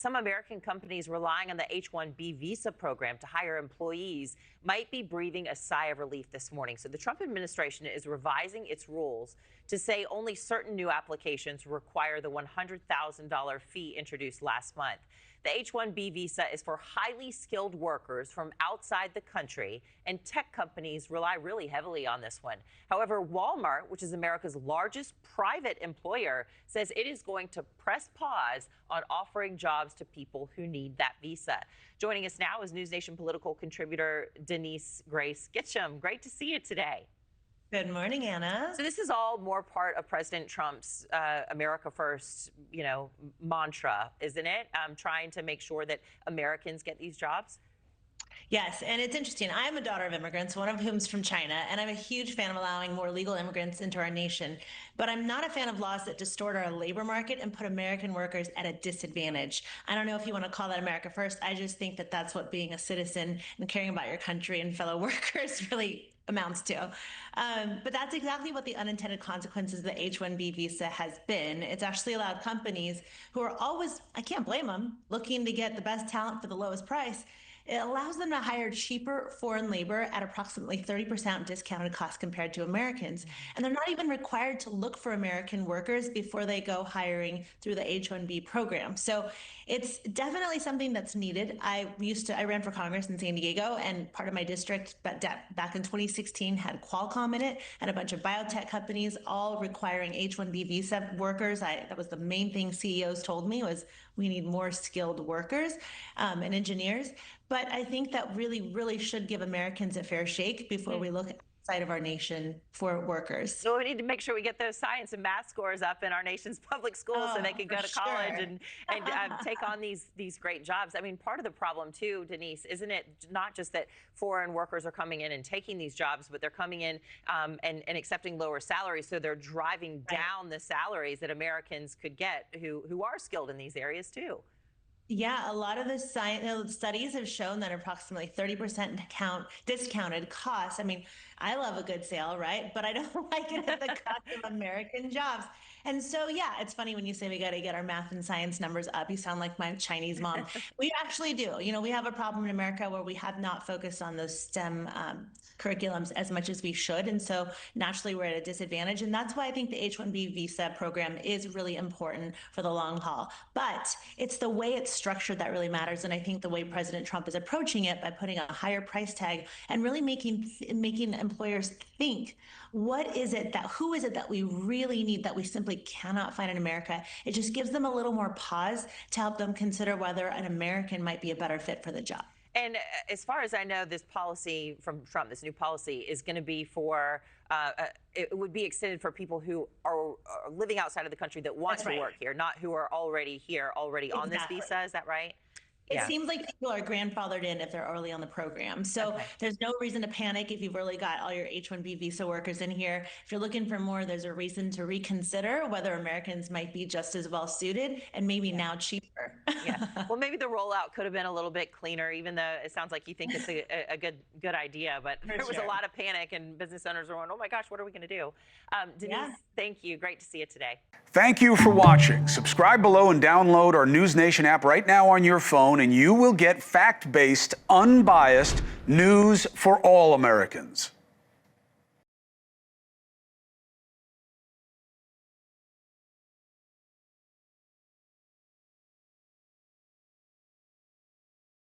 Some American companies relying on the H-1B visa program to hire employees might be breathing a sigh of relief this morning. So the Trump administration is revising its rules to say only certain new applications require the $100,000 fee introduced last month. The H-1B visa is for highly skilled workers from outside the country, and tech companies rely really heavily on this one. However, Walmart, which is America's largest private employer, says it is going to press pause on offering jobs to people who need that visa. Joining us now is NewsNation political contributor Denise Gitsham. Great to see you today. Good morning, Anna. So this is all more part of President Trump's America First, mantra, isn't it? Trying to make sure that Americans get these jobs. Yes, and it's interesting. I'm a daughter of immigrants, one of whom's from China, and I'm a huge fan of allowing more legal immigrants into our nation. But I'm not a fan of laws that distort our labor market and put American workers at a disadvantage. I don't know if you want to call that America First. I just think that that's what being a citizen and caring about your country and fellow workers really amounts to. But that's exactly what the unintended consequences of the H-1B visa has been. It's actually allowed companies who are always, I can't blame them, looking to get the best talent for the lowest price. It allows them to hire cheaper foreign labor at approximately 30% discounted cost compared to Americans. And they're not even required to look for American workers before they go hiring through the H-1B program. So it's definitely something that's needed. I ran for Congress in San Diego, and part of my district back in 2016 had Qualcomm in it and a bunch of biotech companies all requiring H-1B visa workers. That was the main thing CEOs told me was we need more skilled workers and engineers. But I think that really should give Americans a fair shake before we look outside of our nation for workers. So we need to make sure we get those science and math scores up in our nation's public schools so they can go to college and take on these great jobs. I mean, part of the problem too, Denise, isn't it not just that foreign workers are coming in and taking these jobs, but they're coming in and accepting lower salaries, so they're driving down the salaries that Americans could get who are skilled in these areas too. Yeah, a lot of the studies have shown that approximately 30% discounted costs. I mean, I love a good sale, right? But I don't like it at the cost of American jobs. And so, yeah, it's funny when you say we got to get our math and science numbers up. You sound like my Chinese mom. We actually do. We have a problem in America where we have not focused on those STEM curriculums as much as we should. And so naturally, we're at a disadvantage. And that's why I think the H-1B visa program is really important for the long haul. But it's the way it's structured that really matters. And I think the way President Trump is approaching it by putting a higher price tag and really making employers think, who is it that we really need that we simply cannot find in America? It just gives them a little more pause to help them consider whether an American might be a better fit for the job. And as far as I know, this policy from Trump, this new policy, is going to be for, it would be extended for people who are living outside of the country that want to work here, not who are already here, on this visa. Is that right? It seems like people are grandfathered in if they're early on the program. So there's no reason to panic if you've really got all your H-1B visa workers in here. If you're looking for more, there's a reason to reconsider whether Americans might be just as well suited and maybe now cheaper. Well, maybe the rollout could have been a little bit cleaner, even though it sounds like you think it's a good idea. But there was a lot of panic, and business owners were going, oh my gosh, what are we going to do? Denise, thank you. Great to see you today. Thank you for watching. Subscribe below and download our NewsNation app right now on your phone, and you will get fact-based, unbiased news for all Americans.